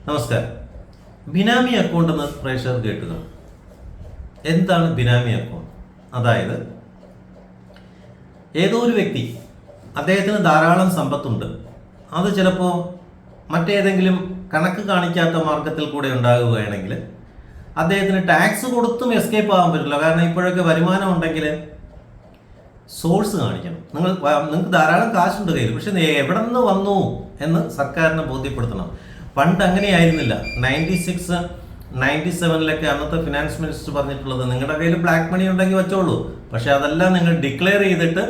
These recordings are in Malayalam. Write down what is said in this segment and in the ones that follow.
നമസ്കാരം. ബിനാമി അക്കൗണ്ട് എന്ന് പ്രേക്ഷകർ കേട്ടുക. എന്താണ് ബിനാമി അക്കൗണ്ട്? അതായത് ഏതോ ഒരു വ്യക്തി, അദ്ദേഹത്തിന് ധാരാളം സമ്പത്തുണ്ട്, അത് ചിലപ്പോൾ മറ്റേതെങ്കിലും കണക്ക് കാണിക്കാത്ത മാർഗത്തിൽ കൂടെ ഉണ്ടാകുകയാണെങ്കിൽ അദ്ദേഹത്തിന് ടാക്സ് കൊടുത്തും എസ്കേപ്പ് ആകാൻ പറ്റില്ല. കാരണം ഇപ്പോഴൊക്കെ വരുമാനം ഉണ്ടെങ്കിൽ സോഴ്സ് കാണിക്കണം. നിങ്ങൾക്ക് ധാരാളം കാശുണ്ട് കയ്യിൽ, പക്ഷെ എവിടെ നിന്ന് വന്നു എന്ന് സർക്കാരിനെ ബോധ്യപ്പെടുത്തണം. പണ്ട് അങ്ങനെയായിരുന്നില്ല. 96, 97 അന്നത്തെ ഫിനാൻസ് മിനിസ്റ്റർ പറഞ്ഞിട്ടുള്ളത്, നിങ്ങളുടെ കയ്യിൽ ബ്ലാക്ക് മണി ഉണ്ടെങ്കിൽ വെച്ചോളൂ, പക്ഷെ അതെല്ലാം നിങ്ങൾ ഡിക്ലെയർ ചെയ്തിട്ട്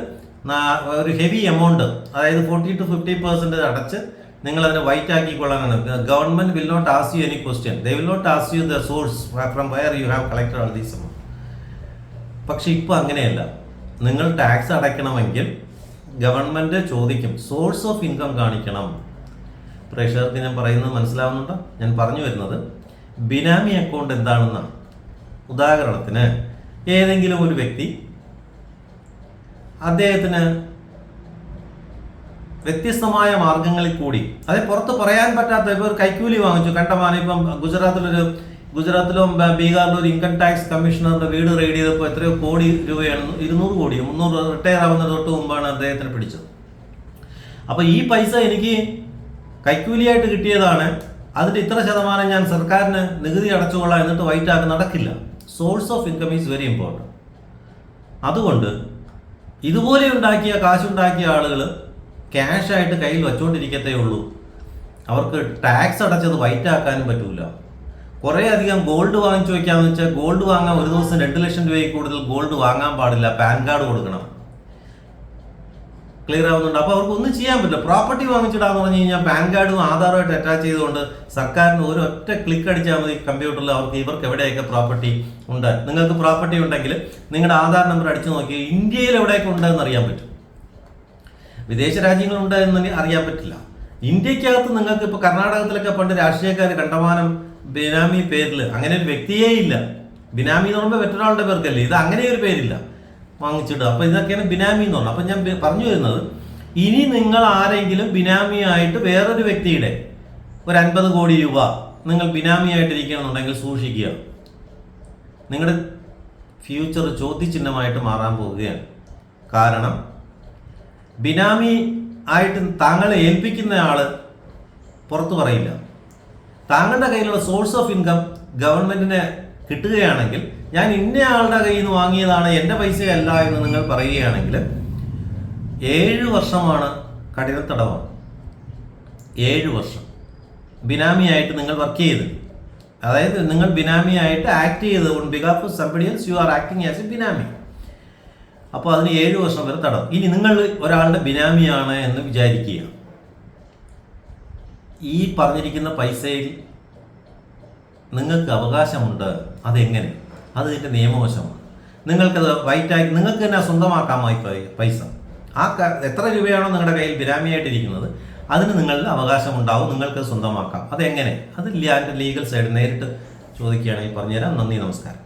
ഒരു ഹെവി എമൗണ്ട്, അതായത് 40 to 50% അടച്ച് നിങ്ങൾ അതിനെ വൈറ്റ് ആക്കിക്കൊള്ളാനാണ്. Government will not ask you any question, they will not ask you the source from where you have collected all these amount. പക്ഷെ ഇപ്പോൾ അങ്ങനെയല്ല. നിങ്ങൾ ടാക്സ് അടയ്ക്കണമെങ്കിൽ ഗവൺമെന്റ് ചോദിക്കും, സോഴ്സ് ഓഫ് ഇൻകം കാണിക്കണം. പ്രേക്ഷകർക്ക് ഞാൻ പറയുന്നത് മനസ്സിലാവുന്നുണ്ടോ? ഞാൻ പറഞ്ഞു വരുന്നത് ബിനാമി അക്കൗണ്ട് എന്താണെന്നാണ്. ഉദാഹരണത്തിന്, ഏതെങ്കിലും ഒരു വ്യക്തി അദ്ദേഹത്തിന് വ്യത്യസ്തമായ മാർഗങ്ങളിൽ കൂടി, അതായത് പുറത്ത് പറയാൻ പറ്റാത്ത, ഇപ്പോൾ ഒരു കൈക്കൂലി വാങ്ങിച്ചു കണ്ടമാനം. ഇപ്പം ഗുജറാത്തിലോ ബീഹാറിലോ ഒരു ഇൻകം ടാക്സ് കമ്മീഷണറുടെ വീട് റെയ്ഡ് ചെയ്തപ്പോൾ എത്രയോ കോടി രൂപയാണ്, 200 കോടിയോ 300, റിട്ടയർ ആവുന്നതിന് തൊട്ട് മുമ്പാണ് അദ്ദേഹത്തിന് പിടിച്ചത്. അപ്പോൾ ഈ പൈസ എനിക്ക് കൈക്കൂലിയായിട്ട് കിട്ടിയതാണ്, അതിൻ്റെ ഇത്ര ശതമാനം ഞാൻ സർക്കാരിന് നികുതി അടച്ചുകൊള്ളാം എന്നിട്ട് വൈറ്റാക്കി നടക്കില്ല. Source of income is very important. അതുകൊണ്ട് ഇതുപോലെ കാശുണ്ടാക്കിയ ആളുകൾ ക്യാഷായിട്ട് കയ്യിൽ വച്ചുകൊണ്ടിരിക്കത്തേ ഉള്ളൂ. അവർക്ക് ടാക്സ് അടച്ചത് വൈറ്റാക്കാനും പറ്റൂല. കുറേ അധികം ഗോൾഡ് വാങ്ങിച്ചു വയ്ക്കാമെന്ന് വെച്ചാൽ, ഗോൾഡ് വാങ്ങാൻ ഒരു ദിവസം 2 ലക്ഷം രൂപയിൽ കൂടുതൽ ഗോൾഡ് വാങ്ങാൻ പാടില്ല, പാൻ കാർഡ് കൊടുക്കണം. ക്ലിയർ ആവുന്നുണ്ട്? അപ്പോൾ അവർക്ക് ഒന്നും ചെയ്യാൻ പറ്റില്ല. പ്രോപ്പർട്ടി വാങ്ങിച്ചിടാന്ന് പറഞ്ഞു കഴിഞ്ഞാൽ പാൻ കാർഡും ആധാറുമായിട്ട് അറ്റാച്ച് ചെയ്തുകൊണ്ട് സർക്കാരിന് ഒരൊറ്റ ക്ലിക്ക് അടിച്ചാൽ മതി കമ്പ്യൂട്ടറിൽ ഇവർക്ക് എവിടെയൊക്കെ പ്രോപ്പർട്ടി ഉണ്ട്. നിങ്ങൾക്ക് പ്രോപ്പർട്ടി ഉണ്ടെങ്കിൽ നിങ്ങളുടെ ആധാർ നമ്പർ അടിച്ചു നോക്കി ഇന്ത്യയിൽ എവിടെയൊക്കെ ഉണ്ടെന്ന് അറിയാൻ പറ്റും. വിദേശ രാജ്യങ്ങളുണ്ട് എന്ന് അറിയാൻ പറ്റില്ല. ഇന്ത്യക്കകത്ത് നിങ്ങൾക്ക് ഇപ്പോൾ കർണാടകത്തിലൊക്കെ പണ്ട് രാഷ്ട്രീയക്കാർ കണ്ടമാനം ബിനാമി പേരിൽ, അങ്ങനെ ഒരു വ്യക്തിയേ ഇല്ല. ബിനാമി എന്ന് പറയുമ്പോൾ മറ്റൊരാളുടെ പേർക്കല്ലേ, ഇത് അങ്ങനെ ഒരു പേരില്ല, വാങ്ങിച്ചിടുക. അപ്പോൾ ഇതൊക്കെയാണ് ബിനാമി എന്ന് പറഞ്ഞത്. അപ്പം ഞാൻ പറഞ്ഞു വരുന്നത്, ഇനി നിങ്ങൾ ആരെങ്കിലും ബിനാമിയായിട്ട് വേറൊരു വ്യക്തിയുടെ ഒരു 50 കോടി രൂപ നിങ്ങൾ ബിനാമിയായിട്ടിരിക്കണമെന്നുണ്ടെങ്കിൽ സൂക്ഷിക്കുക. നിങ്ങളുടെ ഫ്യൂച്ചർ ചോദ്യചിഹ്നമായിട്ട് മാറാൻ പോവുകയാണ്. കാരണം ബിനാമി ആയിട്ട് താങ്കളെ ഏൽപ്പിക്കുന്ന ആൾ പുറത്തു പറയില്ല. താങ്കളുടെ കയ്യിലുള്ള സോഴ്സ് ഓഫ് ഇൻകം ഗവൺമെന്റിന് കിട്ടുകയാണെങ്കിൽ, ഞാൻ ഇന്ന ആളുടെ കയ്യിൽ നിന്ന് വാങ്ങിയതാണ്, എൻ്റെ പൈസയല്ല എന്ന് നിങ്ങൾ പറയുകയാണെങ്കിൽ 7 വർഷമാണ് കഠിനത്തടവാണ്. 7 വർഷം ബിനാമിയായിട്ട് നിങ്ങൾ വർക്ക് ചെയ്ത്, അതായത് നിങ്ങൾ ബിനാമിയായിട്ട് ആക്ട് ചെയ്ത് on behalf of somebody else you are acting as a benami. അപ്പോൾ അതിന് 7 വർഷം വരെ തടവ്. ഇനി നിങ്ങൾ ഒരാളുടെ ബിനാമിയാണ് എന്ന് വിചാരിക്കുക. ഈ പറഞ്ഞിരിക്കുന്ന പൈസയിൽ നിങ്ങൾക്ക് അവകാശമുണ്ട്. അതെങ്ങനെ? അത് ഇതിൻ്റെ നിയമവശമാണ്. നിങ്ങൾക്കത് വൈറ്റാക്കി നിങ്ങൾക്ക് തന്നെ സ്വന്തമാക്കാമായി പൈസ. എത്ര രൂപയാണോ നിങ്ങളുടെ കയ്യിൽ ബിനാമിയായിട്ടിരിക്കുന്നത് അതിന് നിങ്ങളുടെ അവകാശമുണ്ടാവും, നിങ്ങൾക്ക് സ്വന്തമാക്കാം. അതെങ്ങനെ? അത് ലീഗൽ സൈഡ് നേരിട്ട് ചോദിക്കുകയാണെങ്കിൽ പറഞ്ഞുതരാം. നന്ദി, നമസ്കാരം.